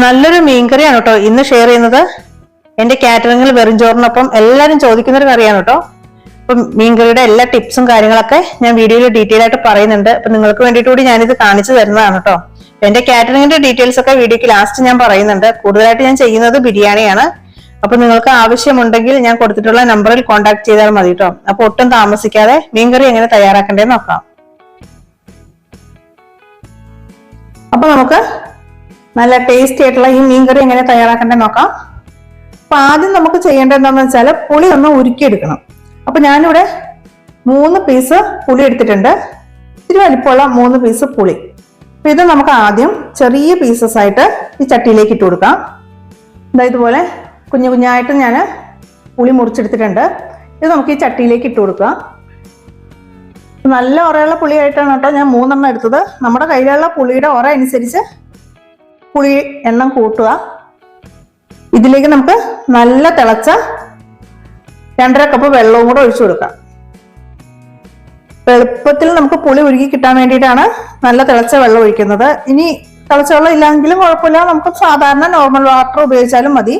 നല്ലൊരു മീൻകറിയാണ് കേട്ടോ ഇന്ന് ഷെയർ ചെയ്യുന്നത്. എന്റെ കാറ്ററിംഗിൽ വെറുംചോറിനൊപ്പം എല്ലാവരും ചോദിക്കുന്ന ഒരു കറിയാണ് കേട്ടോ. അപ്പം മീൻകറിയുടെ എല്ലാ ടിപ്സും കാര്യങ്ങളൊക്കെ ഞാൻ വീഡിയോയിൽ ഡീറ്റെയിൽ ആയിട്ട് പറയുന്നുണ്ട്. അപ്പൊ നിങ്ങൾക്ക് വേണ്ടിയിട്ട് കൂടി ഞാനിത് കാണിച്ചു തരുന്നതാണ് കേട്ടോ. എന്റെ കാറ്ററിംഗിന്റെ ഡീറ്റെയിൽസ് ഒക്കെ വീഡിയോക്ക് ലാസ്റ്റ് ഞാൻ പറയുന്നുണ്ട്. കൂടുതലായിട്ട് ഞാൻ ചെയ്യുന്നത് ബിരിയാണിയാണ്. അപ്പൊ നിങ്ങൾക്ക് ആവശ്യമുണ്ടെങ്കിൽ ഞാൻ കൊടുത്തിട്ടുള്ള നമ്പറിൽ കോൺടാക്ട് ചെയ്താൽ മതി കേട്ടോ. അപ്പൊ ഒട്ടും താമസിക്കാതെ മീൻകറി എങ്ങനെ തയ്യാറാക്കേണ്ടതെന്ന് നോക്കാം. അപ്പൊ നമുക്ക് നല്ല ടേസ്റ്റി ആയിട്ടുള്ള ഈ മീൻകറി എങ്ങനെ തയ്യാറാക്കേണ്ടത് നോക്കാം. അപ്പൊ ആദ്യം നമുക്ക് ചെയ്യേണ്ടത് എന്താണെന്ന് വെച്ചാൽ പുളി ഒന്ന് ഉരുക്കിയെടുക്കണം. അപ്പൊ ഞാനിവിടെ 3 പീസ് പുളി എടുത്തിട്ടുണ്ട്. ഇത്തിരി വലിപ്പമുള്ള 3 പീസ് പുളി. അപ്പൊ ഇത് നമുക്ക് ആദ്യം ചെറിയ പീസസ് ആയിട്ട് ഈ ചട്ടിയിലേക്ക് ഇട്ട് കൊടുക്കാം. ഇതുപോലെ കുഞ്ഞു കുഞ്ഞായിട്ട് ഞാൻ പുളി മുറിച്ചെടുത്തിട്ടുണ്ട്. ഇത് നമുക്ക് ഈ ചട്ടിയിലേക്ക് ഇട്ട് കൊടുക്കാം. നല്ല ഉറയുള്ള പുളിയായിട്ടാണ് കേട്ടോ ഞാൻ 3 എണ്ണം എടുത്തത്. നമ്മുടെ കയ്യിലുള്ള പുളിയുടെ ഉറ അനുസരിച്ച് പുളി എണ്ണം കൂട്ടുക. ഇതിലേക്ക് നമുക്ക് നല്ല തിളച്ച 2.5 കപ്പ് വെള്ളവും കൂടെ ഒഴിച്ചു കൊടുക്കാം. എളുപ്പത്തിൽ നമുക്ക് പുളി ഉരുകി കിട്ടാൻ വേണ്ടിയിട്ടാണ് നല്ല തിളച്ച വെള്ളം ഒഴിക്കുന്നത്. ഇനി തിളച്ച വെള്ളം ഇല്ലെങ്കിലും കുഴപ്പമില്ല, നമുക്ക് സാധാരണ നോർമൽ വാട്ടർ ഉപയോഗിച്ചാലും മതി.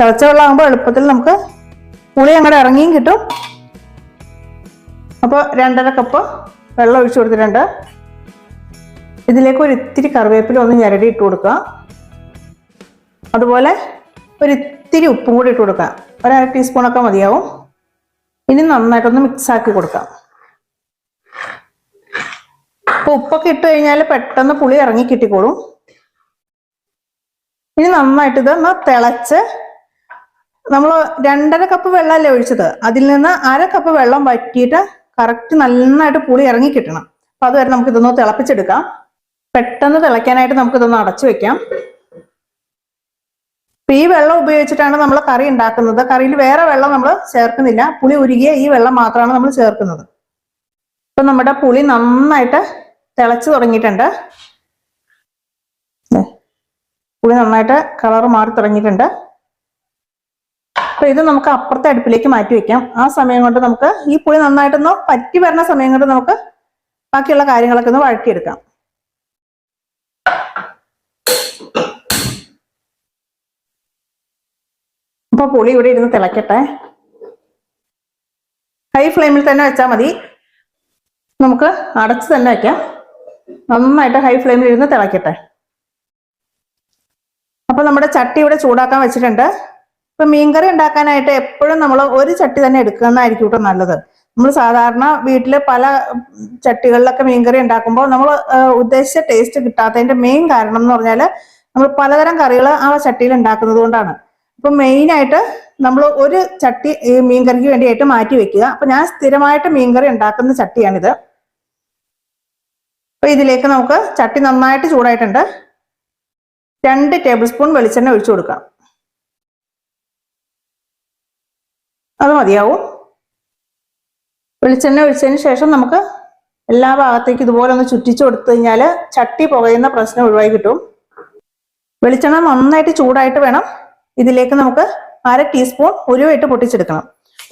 തിളച്ച വെള്ളം ആകുമ്പോൾ എളുപ്പത്തിൽ നമുക്ക് പുളി അങ്ങോട്ട് ഇറങ്ങിയും കിട്ടും. അപ്പോൾ 2.5 കപ്പ് വെള്ളം ഒഴിച്ചു കൊടുത്തിട്ടുണ്ട്. ഇതിലേക്ക് ഒരു ഇത്തിരി കറിവേപ്പില ഒന്ന് ഞരടി ഇട്ട് കൊടുക്കുക. അതുപോലെ ഒരു ഇത്തിരി ഉപ്പും കൂടി ഇട്ട് കൊടുക്കാം. 1/2 ടീസ്പൂണൊക്കെ മതിയാവും. ഇനി നന്നായിട്ടൊന്ന് മിക്സ് ആക്കി കൊടുക്കാം. അപ്പൊ ഉപ്പൊക്കെ ഇട്ട് കഴിഞ്ഞാൽ പെട്ടെന്ന് പുളി ഇറങ്ങി കിട്ടിക്കോളും. ഇനി നന്നായിട്ട് ഇതൊന്ന് തിളച്ച്, നമ്മൾ 2.5 കപ്പ് വെള്ളമല്ലേ ഒഴിച്ചത്, അതിൽ നിന്ന് 1/2 കപ്പ് വെള്ളം വറ്റിയിട്ട് കറക്റ്റ് നന്നായിട്ട് പുളി ഇറങ്ങി കിട്ടണം. അപ്പൊ അതുവരെ നമുക്ക് ഇതൊന്ന് തിളപ്പിച്ചെടുക്കാം. പെട്ടെന്ന് തിളയ്ക്കാനായിട്ട് നമുക്ക് ഇതൊന്ന് അടച്ചു വെക്കാം. ഈ വെള്ളം ഉപയോഗിച്ചിട്ടാണ് നമ്മൾ കറി ഉണ്ടാക്കുന്നത്. കറിയിൽ വേറെ വെള്ളം നമ്മൾ ചേർക്കുന്നില്ല. പുളി ഉരുകിയ ഈ വെള്ളം മാത്രമാണ് നമ്മൾ ചേർക്കുന്നത്. ഇപ്പൊ നമ്മുടെ പുളി നന്നായിട്ട് തിളച്ചു തുടങ്ങിയിട്ടുണ്ട്. പുളി നന്നായിട്ട് കളർ മാറി തുടങ്ങിയിട്ടുണ്ട്. അപ്പൊ ഇത് നമുക്ക് അപ്പുറത്തെ അടുപ്പിലേക്ക് മാറ്റി വെക്കാം. ആ സമയം കൊണ്ട് നമുക്ക് ഈ പുളി നന്നായിട്ടൊന്ന് പറ്റി വരുന്ന സമയം കൊണ്ട് നമുക്ക് ബാക്കിയുള്ള കാര്യങ്ങളൊക്കെ ഒന്ന് വഴറ്റിയെടുക്കാം. അപ്പൊ പുളി ഇവിടെ ഇരുന്ന് തിളക്കട്ടെ. ഹൈ ഫ്ലെയിമിൽ തന്നെ വെച്ചാൽ മതി. നമുക്ക് അടച്ച് തന്നെ വെക്കാം. നന്നായിട്ട് ഹൈ ഫ്ലെയിമിൽ ഇരുന്ന് തിളക്കട്ടെ. അപ്പൊ നമ്മുടെ ചട്ടി ഇവിടെ ചൂടാക്കാൻ വെച്ചിട്ടുണ്ട്. ഇപ്പൊ മീൻകറി ഉണ്ടാക്കാനായിട്ട് എപ്പോഴും നമ്മൾ ഒരു ചട്ടി തന്നെ എടുക്കുന്നതായിരിക്കും കേട്ടോ നല്ലത്. നമ്മൾ സാധാരണ വീട്ടില് പല ചട്ടികളിലൊക്കെ മീൻകറി ഉണ്ടാക്കുമ്പോൾ നമ്മൾ ഉദ്ദേശിച്ച ടേസ്റ്റ് കിട്ടാത്തതിന്റെ മെയിൻ കാരണം എന്ന് പറഞ്ഞാൽ നമ്മൾ പലതരം കറികൾ ആ ചട്ടിയിൽ ഉണ്ടാക്കുന്നത് കൊണ്ടാണ്. അപ്പൊ മെയിൻ ആയിട്ട് നമ്മൾ ഒരു ചട്ടി ഈ മീൻകറിക്ക് വേണ്ടിയായിട്ട് മാറ്റി വെക്കുക. അപ്പൊ ഞാൻ സ്ഥിരമായിട്ട് മീൻകറി ഉണ്ടാക്കുന്ന ചട്ടിയാണിത്. അപ്പൊ ഇതിലേക്ക് നമുക്ക് ചട്ടി നന്നായിട്ട് ചൂടായിട്ടുണ്ട്. 2 ടേബിൾ സ്പൂൺ വെളിച്ചെണ്ണ ഒഴിച്ചു കൊടുക്കാം. അത് മതിയാവും. വെളിച്ചെണ്ണ ഒഴിച്ചതിന് ശേഷം നമുക്ക് എല്ലാ ഭാഗത്തേക്കും ഇതുപോലെ ഒന്ന് ചുറ്റിച്ചു കൊടുത്തു കഴിഞ്ഞാൽ ചട്ടി പുകയുന്ന പ്രശ്നം ഒഴിവായി കിട്ടും. വെളിച്ചെണ്ണ നന്നായിട്ട് ചൂടായിട്ട് വേണം ഇതിലേക്ക് നമുക്ക് 1/2 ടീസ്പൂൺ ഉലുവ ഇട്ട് പൊട്ടിച്ചെടുക്കണം.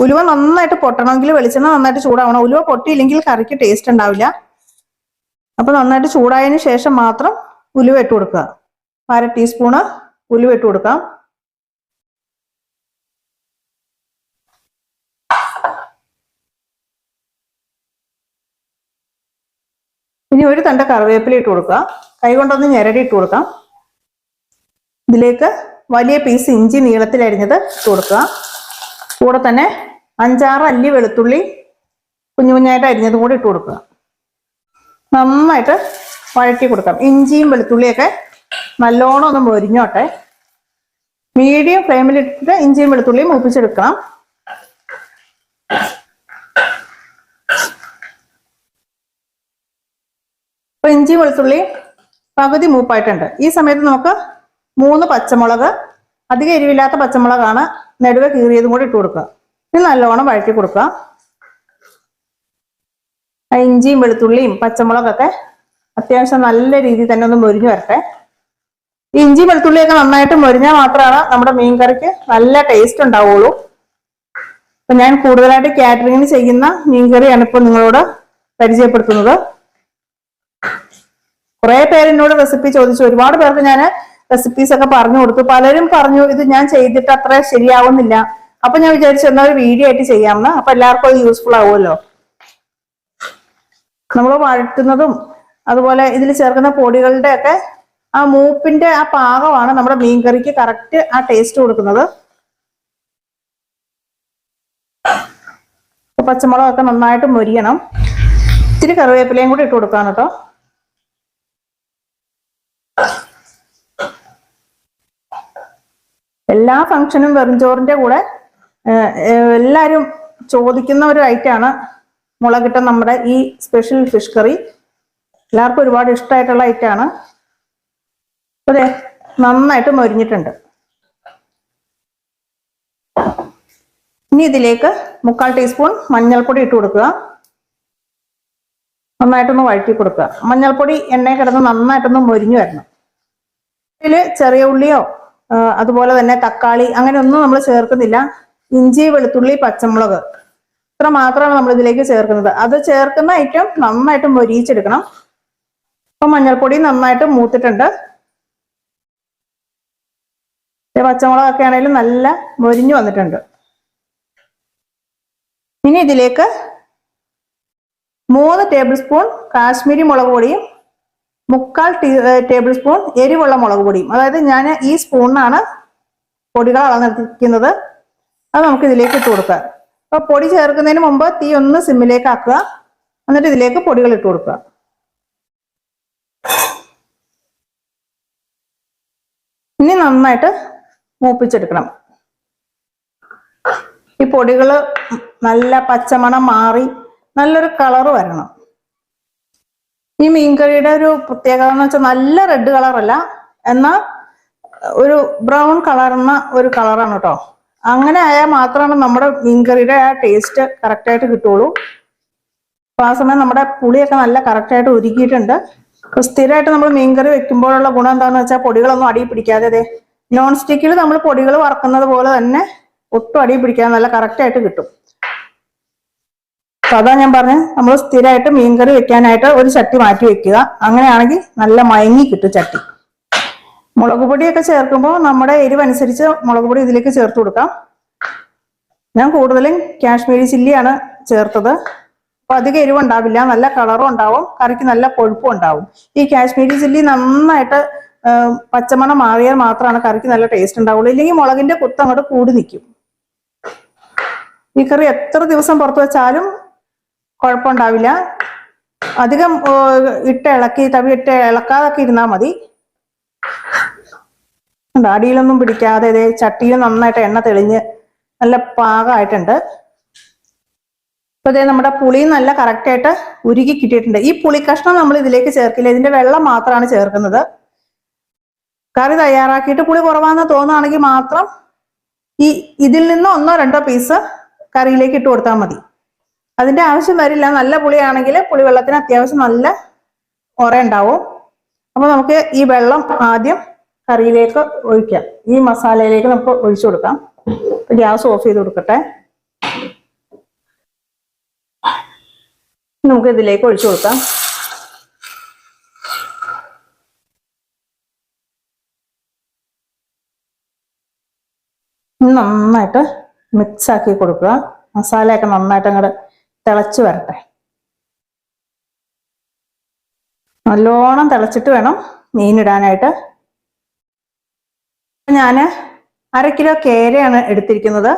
ഉലുവ നന്നായിട്ട് പൊട്ടണമെങ്കിൽ വെളിച്ചെണ്ണ നന്നായിട്ട് ചൂടാവണം. ഉലുവ പൊട്ടിയില്ലെങ്കിൽ കറിക്ക് ടേസ്റ്റ് ഉണ്ടാവില്ല. അപ്പൊ നന്നായിട്ട് ചൂടായതിനു ശേഷം മാത്രം ഉലുവ ഇട്ട് കൊടുക്കുക. 1/2 ടീസ്പൂണ് ഉലുവ ഇട്ട് കൊടുക്കാം. ഇനി ഒരു തണ്ട് കറിവേപ്പില ഇട്ട് കൊടുക്കുക. കൈ കൊണ്ടൊന്ന് ഞെരടി ഇട്ട് കൊടുക്കാം. ഇതിലേക്ക് വലിയ പീസ് ഇഞ്ചി നീളത്തിൽ അരിഞ്ഞത് ഇട്ട് കൊടുക്കുക. കൂടെ തന്നെ 5-6 അല്ലി വെളുത്തുള്ളി കുഞ്ഞു കുഞ്ഞായിട്ട് അരിഞ്ഞതും കൂടി ഇട്ട് കൊടുക്കുക. നന്നായിട്ട് വഴറ്റി കൊടുക്കാം. ഇഞ്ചിയും വെളുത്തുള്ളിയൊക്കെ നല്ലോണം ഒന്ന് മൊരിഞ്ഞോട്ടെ. മീഡിയം ഫ്ലെയിമിലിട്ടിട്ട് ഇഞ്ചിയും വെളുത്തുള്ളിയും മൂപ്പിച്ചെടുക്കണം. അപ്പൊ ഇഞ്ചി വെളുത്തുള്ളി പകുതി മൂപ്പായിട്ടുണ്ട്. ഈ സമയത്ത് നമുക്ക് 3 പച്ചമുളക്, അധികം എരിവില്ലാത്ത പച്ചമുളകാണ്, നെടുവെ കീറിയതും കൂടി ഇട്ട് കൊടുക്കുക. ഇത് നല്ലോണം വഴറ്റി കൊടുക്കുക. ഇഞ്ചിയും വെളുത്തുള്ളിയും പച്ചമുളകൊക്കെ അത്യാവശ്യം നല്ല രീതിയിൽ തന്നെ ഒന്ന് മൊരിഞ്ഞു വരട്ടെ. ഈ ഇഞ്ചി വെളുത്തുള്ളിയൊക്കെ നന്നായിട്ട് മൊരിഞ്ഞാൽ മാത്രമാണ് നമ്മുടെ മീൻകറിക്ക് നല്ല ടേസ്റ്റ് ഉണ്ടാവുള്ളൂ. അപ്പൊ ഞാൻ കൂടുതലായിട്ട് കാറ്ററിംഗിന് ചെയ്യുന്ന മീൻകറിയാണ് ഇപ്പോൾ നിങ്ങളോട് പരിചയപ്പെടുത്തുന്നത്. കുറെ പേര് എന്നോട് റെസിപ്പി ചോദിച്ചു. ഒരുപാട് പേർക്ക് ഞാൻ റെസിപ്പീസ് ഒക്കെ പറഞ്ഞു കൊടുത്തു. പലരും പറഞ്ഞു ഇത് ഞാൻ ചെയ്തിട്ട് അത്ര ശരിയാവുന്നില്ല. അപ്പൊ ഞാൻ വിചാരിച്ചു എന്നാ ഒരു വീഡിയോ ആയിട്ട് ചെയ്യാമെന്ന്. അപ്പൊ എല്ലാവർക്കും അത് യൂസ്ഫുൾ ആവുമല്ലോ. നമ്മൾ വഴറ്റുന്നതും അതുപോലെ ഇതിൽ ചേർക്കുന്ന പൊടികളുടെ ഒക്കെ ആ മൂപ്പിന്റെ ആ പാകമാണ് നമ്മുടെ മീൻകറിക്ക് കറക്റ്റ് ആ ടേസ്റ്റ് കൊടുക്കുന്നത്. പച്ചമുളകൊക്കെ നന്നായിട്ട് മൊരിയണം. ഇത്തിരി കറിവേപ്പിലയും കൂടി ഇട്ട് കൊടുക്കാം കേട്ടോ. എല്ലാ ഫംഗ്ഷനും വെറുംചോറിന്റെ കൂടെ എല്ലാരും ചോദിക്കുന്ന ഒരു ഐറ്റമാണ് മുളകിട്ട നമ്മുടെ ഈ സ്പെഷ്യൽ ഫിഷ് കറി. എല്ലാവർക്കും ഒരുപാട് ഇഷ്ടമായിട്ടുള്ള ഐറ്റമാണ്. അതെ, നന്നായിട്ട് മൊരിഞ്ഞിട്ടുണ്ട്. ഇനി ഇതിലേക്ക് 3/4 ടീസ്പൂൺ മഞ്ഞൾപ്പൊടി ഇട്ട് കൊടുക്കുക. നന്നായിട്ടൊന്ന് വഴറ്റി കൊടുക്കുക. മഞ്ഞൾപ്പൊടി എണ്ണയിൽ കിടന്ന് നന്നായിട്ടൊന്ന് മൊരിഞ്ഞു വരണം. ഇതിൽ ചെറിയ ഉള്ളിയോ അതുപോലെ തന്നെ തക്കാളി അങ്ങനെ ഒന്നും നമ്മൾ ചേർക്കുന്നില്ല. ഇഞ്ചി, വെളുത്തുള്ളി, പച്ചമുളക് ഇത്ര മാത്രമാണ് നമ്മൾ ഇതിലേക്ക് ചേർക്കുന്നത്. അത് ചേർക്കുന്ന ഐറ്റം നന്നായിട്ട് മൊരിയിച്ചെടുക്കണം. അപ്പൊ മഞ്ഞൾപ്പൊടി നന്നായിട്ട് മൂത്തിട്ടുണ്ട്. പച്ചമുളകൊക്കെ ആണെങ്കിലും നല്ല മൊരിഞ്ഞു വന്നിട്ടുണ്ട്. ഇനി ഇതിലേക്ക് 3 ടേബിൾ സ്പൂൺ കാശ്മീരി മുളക് പൊടിയും 3/4 ടേബിൾ സ്പൂൺ എരിവുള്ള മുളക് പൊടിയും, അതായത് ഞാൻ ഈ സ്പൂണിനാണ് പൊടികൾ അളന്നെടുക്കുന്നത്. അത് നമുക്ക് ഇതിലേക്ക് ഇട്ട് കൊടുക്കാം. അപ്പൊ പൊടി ചേർക്കുന്നതിന് മുമ്പ് തീ ഒന്ന് സിമ്മിലേക്ക് ആക്കുക. എന്നിട്ട് ഇതിലേക്ക് പൊടികൾ ഇട്ട് കൊടുക്കുക. ഇനി നന്നായിട്ട് മൂപ്പിച്ചെടുക്കണം. ഈ പൊടികൾ നല്ല പച്ചമണം മാറി നല്ലൊരു കളറ് വരണം. ഈ മീൻകറിയുടെ ഒരു പ്രത്യേകത എന്ന് വെച്ചാൽ നല്ല റെഡ് കളറല്ല, എന്നാൽ ഒരു ബ്രൗൺ കളറുന്ന ഒരു കളറാണ് കേട്ടോ. അങ്ങനെ ആയാൽ മാത്രമാണ് നമ്മുടെ മീൻകറിയുടെ ആ ടേസ്റ്റ് കറക്റ്റായിട്ട് കിട്ടുള്ളൂ. അപ്പൊ ആ സമയം നമ്മുടെ പുളിയൊക്കെ നല്ല കറക്റ്റായിട്ട് ഉരുക്കിയിട്ടുണ്ട്. അപ്പൊ സ്ഥിരമായിട്ട് നമ്മൾ മീൻകറി വെക്കുമ്പോഴുള്ള ഗുണം എന്താണെന്ന് വെച്ചാൽ പൊടികളൊന്നും അടിയിൽ പിടിക്കാതെ, അതെ നോൺ സ്റ്റിക്കിൽ നമ്മൾ പൊടികൾ വറക്കുന്നത് പോലെ തന്നെ ഒട്ടും അടിയിൽ പിടിക്കാതെ നല്ല കറക്റ്റായിട്ട് കിട്ടും. അപ്പൊ അതാ ഞാൻ പറഞ്ഞത്, നമ്മൾ സ്ഥിരമായിട്ട് മീൻകറി വെക്കാനായിട്ട് ഒരു ചട്ടി മാറ്റി വെക്കുക. അങ്ങനെയാണെങ്കിൽ നല്ല മയങ്ങി കിട്ടും ചട്ടി. മുളക് പൊടിയൊക്കെ ചേർക്കുമ്പോൾ നമ്മുടെ എരിവനുസരിച്ച് മുളക് പൊടി ഇതിലേക്ക് ചേർത്ത് കൊടുക്കാം. ഞാൻ കൂടുതലും കാശ്മീരി ചില്ലിയാണ് ചേർത്തത്. അപ്പൊ അധികം എരിവുണ്ടാവില്ല, നല്ല കളറും ഉണ്ടാവും, കറിക്ക് നല്ല കൊഴുപ്പും ഉണ്ടാവും. ഈ കാശ്മീരി ചില്ലി നന്നായിട്ട് പച്ചമണം മാറിയാൽ മാത്രമാണ് കറിക്ക് നല്ല ടേസ്റ്റ് ഉണ്ടാവുള്ളൂ. ഇല്ലെങ്കിൽ മുളകിന്റെ കുത്ത് അങ്ങോട്ട് കൂടി നിൽക്കും. ഈ കറി എത്ര ദിവസം പുറത്ത് വെച്ചാലും കുഴപ്പമുണ്ടാവില്ല. അധികം തവി ഇട്ട് ഇളക്കാതൊക്കെ ഇരുന്നാൽ മതി. അടിയിലൊന്നും പിടിക്കാതെ ഇതേ ചട്ടിയിൽ നന്നായിട്ട് എണ്ണ തെളിഞ്ഞ് നല്ല പാകമായിട്ടുണ്ട്. അപ്പൊ ഇതേ നമ്മുടെ പുളി നല്ല കറക്റ്റായിട്ട് ഉരുകി കിട്ടിയിട്ടുണ്ട്. ഈ പുളി കഷ്ണം നമ്മൾ ഇതിലേക്ക് ചേർക്കില്ല, ഇതിന്റെ വെള്ളം മാത്രമാണ് ചേർക്കുന്നത്. കറി തയ്യാറാക്കിയിട്ട് പുളി കുറവാന്ന് തോന്നുകയാണെങ്കിൽ മാത്രം ഇതിൽ നിന്ന് 1-2 പീസ് കറിയിലേക്ക് ഇട്ട് കൊടുത്താൽ മതി. അതിന്റെ ആവശ്യം വരില്ല. നല്ല പുളിയാണെങ്കിൽ പുളിവെള്ളത്തിന് അത്യാവശ്യം നല്ല ഉറ ഉണ്ടാവും. അപ്പൊ നമുക്ക് ഈ വെള്ളം ആദ്യം കറിയിലേക്ക് ഒഴിക്കാം. ഈ മസാലയിലേക്ക് നമുക്ക് ഒഴിച്ചു കൊടുക്കാം. ഗ്യാസ് ഓഫ് ചെയ്ത് കൊടുക്കട്ടെ. നമുക്ക് ഇതിലേക്ക് ഒഴിച്ചു കൊടുക്കാം. നന്നായിട്ട് മിക്സ് ആക്കി കൊടുക്കുക. മസാലയൊക്കെ നന്നായിട്ട് അങ്ങോട്ട് തിളച്ച് വരട്ടെ. നല്ലോണം തിളച്ചിട്ട് വേണം മീനിടാനായിട്ട്. ഞാൻ 1/2 കിലോ കേരയാണ് എടുത്തിരിക്കുന്നത്.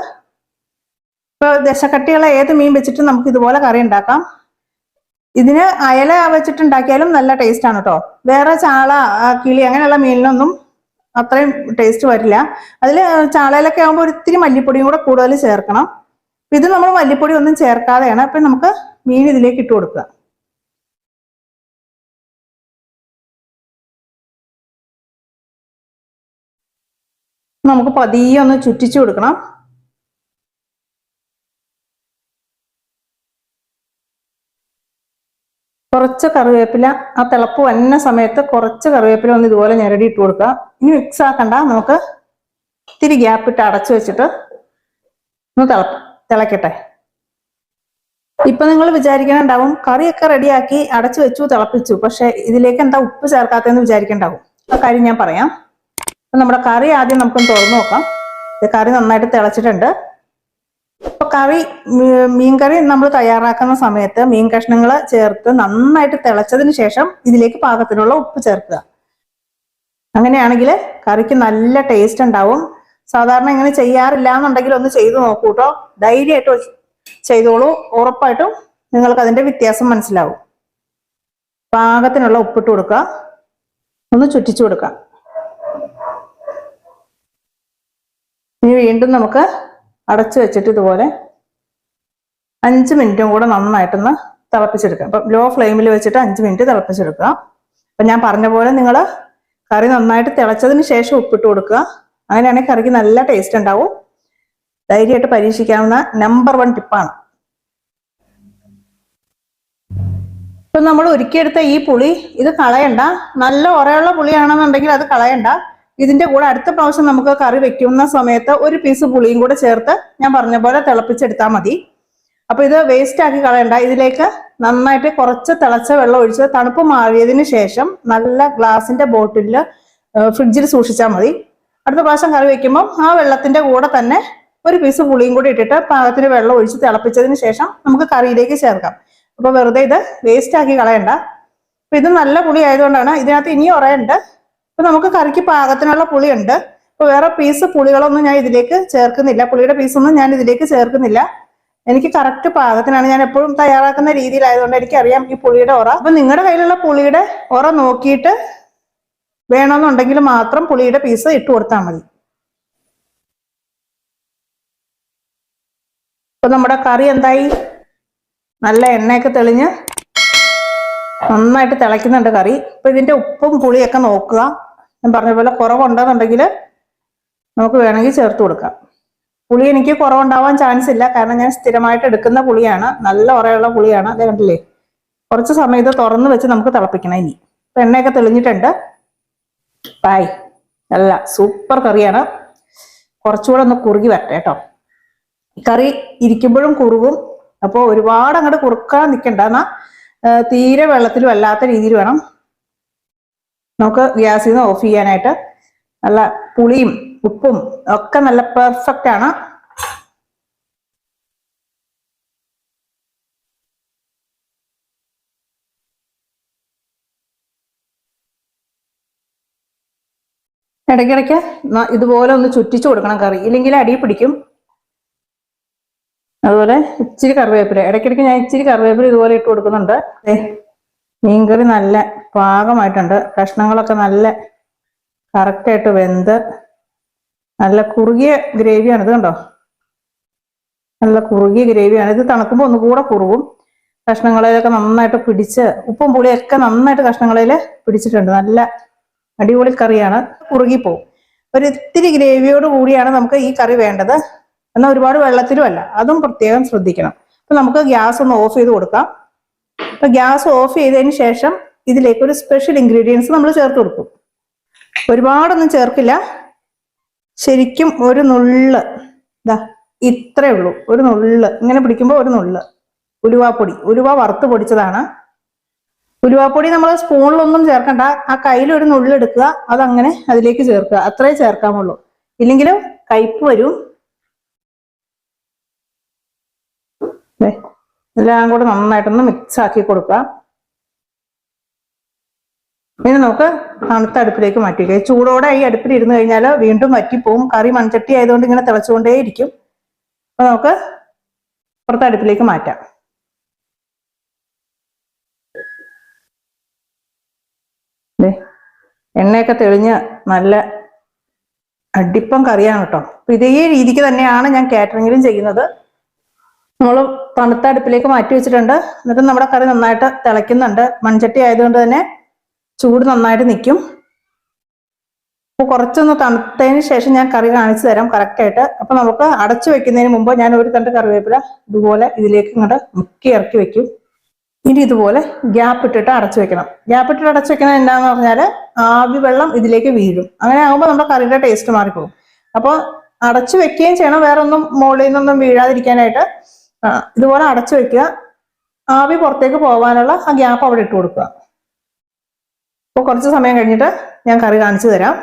ഇപ്പൊ ദശക്കട്ടിയുള്ള ഏത് മീൻ വെച്ചിട്ടും നമുക്ക് ഇതുപോലെ കറി ഉണ്ടാക്കാം. ഇതിന് അയല വെച്ചിട്ടുണ്ടാക്കിയാലും നല്ല ടേസ്റ്റ് ആണ് കേട്ടോ. വേറെ ചാള, കിളി അങ്ങനെയുള്ള മീനിനൊന്നും അത്രയും ടേസ്റ്റ് വരില്ല. അതിൽ ചാളയിലൊക്കെ ആകുമ്പോൾ ഒരിത്തിരി മല്ലിപ്പൊടിയും കൂടെ കൂടുതൽ ചേർക്കണം. ഇത് നമ്മൾ മല്ലിപ്പൊടി ഒന്നും ചേർക്കാതെയാണ്. അപ്പൊ നമുക്ക് മീൻ ഇതിലേക്ക് ഇട്ട് കൊടുക്കുക. നമുക്ക് പതിയെ ഒന്ന് ചുറ്റിച്ചു കൊടുക്കണം. കുറച്ച് കറിവേപ്പില, ആ തിളപ്പ് വന്ന സമയത്ത് കുറച്ച് കറിവേപ്പില ഒന്ന് ഇതുപോലെ ഞെരടി ഇട്ട് കൊടുക്കുക. ഇനി മിക്സ് ആക്കണ്ട, നമുക്ക് ഇത്തിരി ഗ്യാപ്പ് ഇട്ട് അടച്ചു വെച്ചിട്ട് ഒന്ന് തിളക്കട്ടെ. ഇപ്പൊ നിങ്ങൾ വിചാരിക്കണുണ്ടാവും കറിയൊക്കെ റെഡിയാക്കി അടച്ചു വെച്ചു തിളപ്പിച്ചു, പക്ഷെ ഇതിലേക്ക് എന്താ ഉപ്പ് ചേർക്കാത്തതെന്ന് വിചാരിക്കണ്ടാവും. ആ കാര്യം ഞാൻ പറയാം. അപ്പൊ നമ്മുടെ കറി ആദ്യം നമുക്കൊന്ന് തുറന്നു നോക്കാം. കറി നന്നായിട്ട് തിളച്ചിട്ടുണ്ട്. അപ്പൊ മീൻകറി നമ്മൾ തയ്യാറാക്കുന്ന സമയത്ത് മീൻ കഷ്ണങ്ങൾ ചേർത്ത് നന്നായിട്ട് തിളച്ചതിന് ശേഷം ഇതിലേക്ക് പാകത്തിനുള്ള ഉപ്പ് ചേർക്കുക. അങ്ങനെയാണെങ്കിൽ കറിക്ക് നല്ല ടേസ്റ്റ് ഉണ്ടാവും. സാധാരണ ഇങ്ങനെ ചെയ്യാറില്ല എന്നുണ്ടെങ്കിൽ ഒന്ന് ചെയ്തു നോക്കൂ കേട്ടോ. ധൈര്യമായിട്ട് ചെയ്തോളൂ, ഉറപ്പായിട്ടും നിങ്ങൾക്ക് അതിന്റെ വ്യത്യാസം മനസ്സിലാവും. പാകത്തിനുള്ള ഉപ്പിട്ട് കൊടുക്കുക, ഒന്ന് ചുറ്റിച്ചു കൊടുക്കുക. ഇനി വീണ്ടും നമുക്ക് അടച്ചു വെച്ചിട്ട് ഇതുപോലെ 5 മിനിറ്റും കൂടെ നന്നായിട്ടൊന്ന് തിളപ്പിച്ചെടുക്കുക. അപ്പം ലോ ഫ്ലെയിമിൽ വെച്ചിട്ട് 5 മിനിറ്റ് തിളപ്പിച്ചെടുക്കുക. അപ്പം ഞാൻ പറഞ്ഞ പോലെ നിങ്ങൾ കറി നന്നായിട്ട് തിളച്ചതിന് ശേഷം ഉപ്പിട്ട് കൊടുക്കുക. അങ്ങനെയാണെങ്കിൽ കറിക്ക് നല്ല ടേസ്റ്റ് ഉണ്ടാവും. ധൈര്യമായിട്ട് പരീക്ഷിക്കാവുന്ന നമ്പർ 1 ടിപ്പാണ്. ഇപ്പൊ നമ്മൾ ഒരുക്കിയെടുത്ത ഈ പുളി ഇത് കളയണ്ട. നല്ല ഉറയുള്ള പുളിയാണെന്നുണ്ടെങ്കിൽ അത് കളയണ്ട. ഇതിന്റെ കൂടെ അടുത്ത പ്രാവശ്യം നമുക്ക് കറി വെക്കുന്ന സമയത്ത് ഒരു പീസ് പുളിയും കൂടെ ചേർത്ത് ഞാൻ പറഞ്ഞ പോലെ തിളപ്പിച്ചെടുത്താൽ മതി. അപ്പൊ ഇത് വേസ്റ്റ് ആക്കി കളയണ്ട. ഇതിലേക്ക് നന്നായിട്ട് കുറച്ച് തിളച്ച വെള്ളം ഒഴിച്ച് തണുപ്പ് മാറിയതിന് ശേഷം നല്ല ഗ്ലാസിന്റെ ബോട്ടിലിൽ ഫ്രിഡ്ജിൽ സൂക്ഷിച്ചാൽ മതി. അടുത്ത പ്രാവശ്യം കറി വെക്കുമ്പോൾ ആ വെള്ളത്തിന്റെ കൂടെ തന്നെ ഒരു പീസ് പുളിയും കൂടി ഇട്ടിട്ട് പാകത്തിന് വെള്ളം ഒഴിച്ച് തിളപ്പിച്ചതിന് ശേഷം നമുക്ക് കറിയിലേക്ക് ചേർക്കാം. അപ്പൊ വെറുതെ ഇത് വേസ്റ്റ് ആക്കി കളയണ്ട. അപ്പൊ ഇത് നല്ല പുളി ആയതുകൊണ്ടാണ്. ഇതിനകത്ത് ഇനിയും ഉറയുണ്ട്. അപ്പൊ നമുക്ക് കറിക്ക് പാകത്തിനുള്ള പുളിയുണ്ട്. അപ്പൊ വേറെ പീസ് പുളികളൊന്നും ഞാൻ ഇതിലേക്ക് ചേർക്കുന്നില്ല. പുളിയുടെ പീസൊന്നും ഞാൻ ഇതിലേക്ക് ചേർക്കുന്നില്ല. എനിക്ക് കറക്റ്റ് പാകത്തിനാണ്. ഞാൻ എപ്പോഴും തയ്യാറാക്കുന്ന രീതിയിലായതുകൊണ്ട് എനിക്കറിയാം ഈ പുളിയുടെ ഉറ. അപ്പൊ നിങ്ങളുടെ കയ്യിലുള്ള പുളിയുടെ ഉറ നോക്കിയിട്ട് വേണമെന്നുണ്ടെങ്കിൽ മാത്രം പുളിയുടെ പീസ് ഇട്ട് കൊടുത്താൽ മതി. ഇപ്പൊ നമ്മുടെ കറി എന്തായി? നല്ല എണ്ണയൊക്കെ തെളിഞ്ഞ് നന്നായിട്ട് തിളയ്ക്കുന്നുണ്ട് കറി. ഇപ്പൊ ഇതിന്റെ ഉപ്പും പുളിയൊക്കെ നോക്കുക. ഞാൻ പറഞ്ഞ പോലെ കുറവുണ്ടെന്നുണ്ടെങ്കിൽ നമുക്ക് വേണമെങ്കിൽ ചേർത്ത് കൊടുക്കാം. പുളി എനിക്ക് കുറവുണ്ടാവാൻ ചാൻസ് ഇല്ല, കാരണം ഞാൻ സ്ഥിരമായിട്ട് എടുക്കുന്ന പുളിയാണ്. നല്ല ഉറയുള്ള പുളിയാണ്. അതേ കണ്ടില്ലേ? കുറച്ച് സമയം ഇത് തുറന്ന് വെച്ച് നമുക്ക് തിളപ്പിക്കണം. ഇനി ഇപ്പൊ എണ്ണയൊക്കെ തെളിഞ്ഞിട്ടുണ്ട്. ബായ്, നല്ല സൂപ്പർ കറിയാണ്. കുറച്ചുകൂടെ ഒന്ന് കുറുകി വരട്ടെ കേട്ടോ. കറി ഇരിക്കുമ്പോഴും കുറുകും. അപ്പോൾ ഒരുപാട് അങ്ങോട്ട് കുറുക്കാൻ നിൽക്കണ്ട. എന്നാ തീരെ വെള്ളത്തിലും അല്ലാത്ത രീതിയിൽ വേണം നമുക്ക് ഗ്യാസിൽ നിന്ന് ഓഫ് ചെയ്യാനായിട്ട്. നല്ല പുളിയും ഉപ്പും ഒക്കെ നല്ല പെർഫെക്റ്റ് ആണ്. ഇടയ്ക്കിടയ്ക്ക് ഇതുപോലെ ഒന്ന് ചുറ്റിച്ചു കൊടുക്കണം കറി, ഇല്ലെങ്കിൽ അടി പിടിക്കും. അതുപോലെ ഇച്ചിരി കറിവേപ്പില, ഇടയ്ക്കിടയ്ക്ക് ഞാൻ ഇച്ചിരി കറിവേപ്പില ഇതുപോലെ ഇട്ട് കൊടുക്കുന്നുണ്ട്. മീൻകറി നല്ല പാകമായിട്ടുണ്ട്. കഷ്ണങ്ങളൊക്കെ നല്ല കറക്റ്റായിട്ട് വെന്ത് നല്ല കുറുകിയ ഗ്രേവിയാണ്. ഇത് കണ്ടോ? നല്ല കുറുകിയ ഗ്രേവിയാണ്. ഇത് തണുക്കുമ്പോൾ ഒന്നുകൂടെ കുറുകും. കഷ്ണങ്ങളിലൊക്കെ നന്നായിട്ട് പിടിച്ച് ഉപ്പും പുളിയൊക്കെ നന്നായിട്ട് കഷ്ണങ്ങളിൽ പിടിച്ചിട്ടുണ്ട്. നല്ല അടിപൊളി കറിയാണ്. കുറുകിപ്പോവും. ഒരു ഇത്തിരി ഗ്രേവിയോട് കൂടിയാണ് നമുക്ക് ഈ കറി വേണ്ടത്. എന്നാൽ ഒരുപാട് വെള്ളത്തിലും അല്ല. അതും പ്രത്യേകം ശ്രദ്ധിക്കണം. അപ്പൊ നമുക്ക് ഗ്യാസ് ഒന്ന് ഓഫ് ചെയ്ത് കൊടുക്കാം. അപ്പൊ ഗ്യാസ് ഓഫ് ചെയ്തതിന് ശേഷം ഇതിലേക്ക് ഒരു സ്പെഷ്യൽ ഇൻഗ്രീഡിയൻസ് നമ്മൾ ചേർത്ത് കൊടുക്കും. ഒരുപാടൊന്നും ചേർക്കില്ല. ശരിക്കും ഒരു നുള്ള്, ഇതാ ഇത്രേ ഉള്ളൂ. ഒരു നുള്ള് ഇങ്ങനെ പിടിക്കുമ്പോൾ ഒരു നുള്ള് ഉലുവാപ്പൊടി. ഉലുവ വറുത്ത് പൊടിച്ചതാണ്. ഉലുവാപ്പൊടി നമ്മൾ സ്പൂണിലൊന്നും ചേർക്കണ്ട. ആ കയ്യിൽ ഒരു നുള്ളെടുക്കുക, അതങ്ങനെ അതിലേക്ക് ചേർക്കുക. അത്രേ ചേർക്കാമുള്ളൂ. ഇല്ലെങ്കിലും കയ്പ്പ് വരും. എല്ലാം കൂടെ നന്നായിട്ടൊന്ന് മിക്സ് ആക്കി കൊടുക്കുക. ഇനി നമുക്ക് തണുത്ത അടുപ്പിലേക്ക് മാറ്റിക്കുക. ചൂടോടെ ഈ അടുപ്പിൽ ഇരുന്ന് കഴിഞ്ഞാൽ വീണ്ടും വറ്റിപ്പോവും. കറി മൺചട്ടി ആയതുകൊണ്ട് ഇങ്ങനെ തിളച്ചുകൊണ്ടേയിരിക്കും. അപ്പൊ നമുക്ക് പുറത്തെ അടുപ്പിലേക്ക് മാറ്റാം. എണ്ണയൊക്കെ തെളിഞ്ഞ് നല്ല അടിപ്പം കറിയാണ് കേട്ടോ. അപ്പൊ ഇതേ രീതിക്ക് തന്നെയാണ് ഞാൻ കാറ്ററിങ്ങിലും ചെയ്യുന്നത്. നമ്മൾ തണുത്ത അടുപ്പിലേക്ക് മാറ്റി വെച്ചിട്ടുണ്ട്. എന്നിട്ട് നമ്മുടെ കറി നന്നായിട്ട് തിളയ്ക്കുന്നുണ്ട്. മൺചട്ടി ആയതുകൊണ്ട് തന്നെ ചൂട് നന്നായിട്ട് നിൽക്കും. അപ്പോൾ കുറച്ചൊന്ന് തണുത്തതിന് ശേഷം ഞാൻ കറി കാണിച്ചു തരാം കറക്റ്റായിട്ട്. അപ്പൊ നമുക്ക് അടച്ചു വെക്കുന്നതിന് മുമ്പ് ഞാൻ ഒരു തണ്ട് കറിവേപ്പില ഇതുപോലെ ഇതിലേക്ക് ഇങ്ങോട്ട് മുക്കി ഇറക്കി വെക്കും. ഇനി ഇതുപോലെ ഗ്യാപ്പ് ഇട്ടിട്ട് അടച്ചു വെക്കണം. ഗ്യാപ്പ് ഇട്ടിട്ട് അടച്ചു വെക്കണം എന്താന്ന് പറഞ്ഞാൽ ആവി വെള്ളം ഇതിലേക്ക് വീഴും. അങ്ങനെ ആകുമ്പോൾ നമ്മുടെ കറിയുടെ ടേസ്റ്റ് മാറിപ്പോകും. അപ്പോൾ അടച്ചു വെക്കുകയും ചെയ്യണം, വേറെ ഒന്നും മുകളിൽ നിന്നൊന്നും വീഴാതിരിക്കാനായിട്ട്. ഇതുപോലെ അടച്ചു വെക്കുക. ആവി പുറത്തേക്ക് പോകാനുള്ള ആ ഗ്യാപ്പ് അവിടെ ഇട്ട് കൊടുക്കുക. അപ്പോൾ കുറച്ച് സമയം കഴിഞ്ഞിട്ട് ഞാൻ കറി കാണിച്ചു തരാം.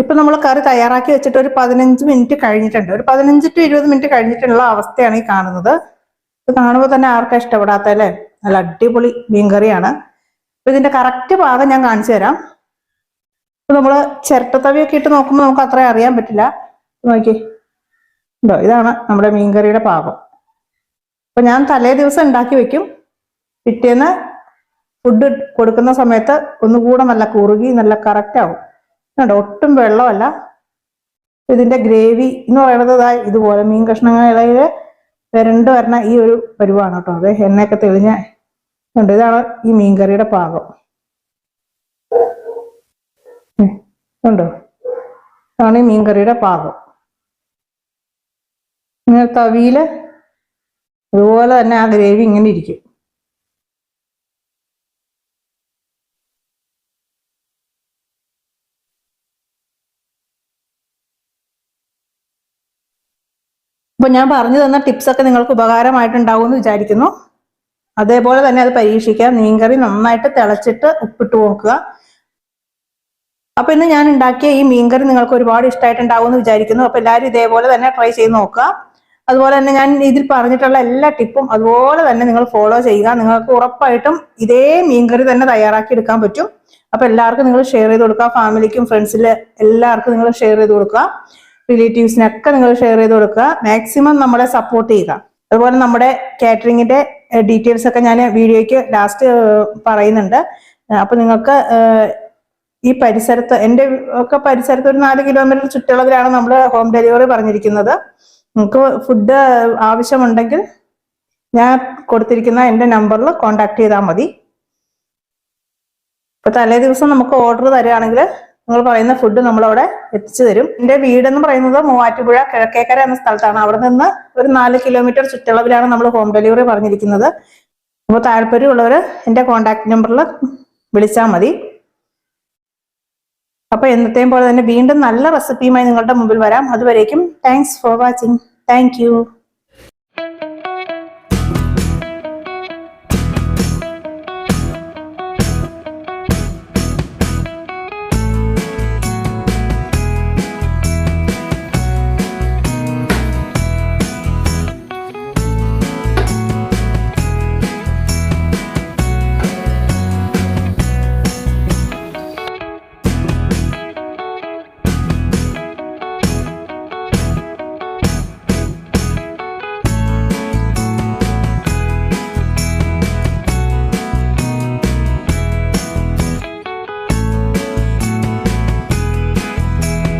ഇപ്പൊ നമ്മൾ കറി തയ്യാറാക്കി വെച്ചിട്ട് ഒരു 15 മിനിറ്റ് കഴിഞ്ഞിട്ടുണ്ട്. ഒരു 15 to 20 മിനിറ്റ് കഴിഞ്ഞിട്ടുള്ള അവസ്ഥയാണ് ഈ കാണുന്നത്. ഇത് കാണുമ്പോൾ തന്നെ ആർക്കാ ഇഷ്ടപ്പെടാത്തല്ലേ? നല്ല അടിപൊളി മീൻകറിയാണ്. അപ്പൊ ഇതിന്റെ കറക്റ്റ് പാകം ഞാൻ കാണിച്ചു തരാം. ഇപ്പൊ നമ്മള് ചിരട്ടത്തവിയൊക്കെ ഇട്ട് നോക്കുമ്പോൾ നമുക്ക് അത്രയും അറിയാൻ പറ്റില്ല. നോക്കി ഉണ്ടോ, ഇതാണ് നമ്മുടെ മീൻകറിയുടെ പാകം. അപ്പൊ ഞാൻ തലേ ദിവസം ഉണ്ടാക്കി വെക്കും. പിറ്റേന്ന് ഫുഡ് കൊടുക്കുന്ന സമയത്ത് ഒന്നുകൂടെ നല്ല കുറുകി നല്ല കറക്റ്റ് ആവും. കണ്ടോ, ഒട്ടും വെള്ളമല്ല. ഇതിന്റെ ഗ്രേവി എന്ന് പറയുന്നത് ഇതുപോലെ മീൻ കഷ്ണങ്ങളിൽ വരണ്ട് വരണ ഈ ഒരു പരുവാണ് കേട്ടോ. അത് എണ്ണയൊക്കെ തെളിഞ്ഞ ഉണ്ട്. ഇതാണ് ഈ മീൻകറിയുടെ പാകം. ഉണ്ടോ, ഇതാണ് ഈ മീൻകറിയുടെ പാകം. ഇങ്ങനെ തവിയില് അതുപോലെ തന്നെ ആ ഗ്രേവി ഇങ്ങനെ ഇരിക്കും. അപ്പൊ ഞാൻ പറഞ്ഞു തന്ന ടിപ്സ് ഒക്കെ നിങ്ങൾക്ക് ഉപകാരമായിട്ടുണ്ടാവും എന്ന് വിചാരിക്കുന്നു. അതേപോലെ തന്നെ അത് പരീക്ഷിക്കുക. മീൻകറി നന്നായിട്ട് തിളച്ചിട്ട് ഉപ്പിട്ട് നോക്കുക. അപ്പൊ ഇന്ന് ഞാൻ ഉണ്ടാക്കിയ ഈ മീൻകറി നിങ്ങൾക്ക് ഒരുപാട് ഇഷ്ടമായിട്ടുണ്ടാവും എന്ന് വിചാരിക്കുന്നു. അപ്പൊ എല്ലാവരും ഇതേപോലെ തന്നെ ട്രൈ ചെയ്ത് നോക്കുക. അതുപോലെ തന്നെ ഞാൻ ഇതിൽ പറഞ്ഞിട്ടുള്ള എല്ലാ ടിപ്പും അതുപോലെ തന്നെ നിങ്ങൾ ഫോളോ ചെയ്യുക. നിങ്ങൾക്ക് ഉറപ്പായിട്ടും ഇതേ മീൻകറി തന്നെ തയ്യാറാക്കി എടുക്കാൻ പറ്റും. അപ്പൊ എല്ലാവർക്കും നിങ്ങൾ ഷെയർ ചെയ്ത് കൊടുക്കുക. ഫാമിലിക്കും ഫ്രണ്ട്സിലെ എല്ലാവർക്കും നിങ്ങൾ ഷെയർ ചെയ്ത് കൊടുക്കുക. റിലേറ്റീവ്സിനൊക്കെ നിങ്ങൾ ഷെയർ ചെയ്ത് കൊടുക്കുക. മാക്സിമം നമ്മളെ സപ്പോർട്ട് ചെയ്യുക. അതുപോലെ നമ്മുടെ കാറ്ററിംഗിന്റെ ഡീറ്റെയിൽസ് ഒക്കെ ഞാൻ വീഡിയോയ്ക്ക് ലാസ്റ്റ് പറയുന്നുണ്ട്. അപ്പൊ നിങ്ങൾക്ക് ഈ പരിസരത്ത് എൻ്റെ ഒക്കെ പരിസരത്ത് ഒരു 4 കിലോമീറ്റർ ചുറ്റളവിലാണ് നമ്മൾ ഹോം ഡെലിവറി പറഞ്ഞിരിക്കുന്നത്. നിങ്ങൾക്ക് ഫുഡ് ആവശ്യമുണ്ടെങ്കിൽ ഞാൻ കൊടുത്തിരിക്കുന്ന എൻ്റെ നമ്പറിൽ കോണ്ടാക്ട് ചെയ്താൽ മതി. ഇപ്പൊ തലേ ദിവസം നമുക്ക് ഓർഡർ തരികയാണെങ്കിൽ നിങ്ങൾ പറയുന്ന ഫുഡ് നമ്മളവിടെ എത്തിച്ചു തരും. എൻ്റെ വീടെന്ന് പറയുന്നത് മൂവാറ്റുപുഴ കിഴക്കേക്കര എന്ന സ്ഥലത്താണ്. അവിടെ നിന്ന് ഒരു 4 കിലോമീറ്റർ ചുറ്റളവിലാണ് നമ്മൾ ഹോം ഡെലിവറി പറഞ്ഞിരിക്കുന്നത്. അപ്പോൾ താല്പര്യമുള്ളവർ എൻ്റെ കോണ്ടാക്ട് നമ്പറിൽ വിളിച്ചാൽ മതി. അപ്പൊ എന്നത്തെയും പോലെ തന്നെ വീണ്ടും നല്ല റെസിപ്പിയുമായി നിങ്ങളുടെ മുമ്പിൽ വരാം. അതുവരേക്കും thanks for watching. Thank you.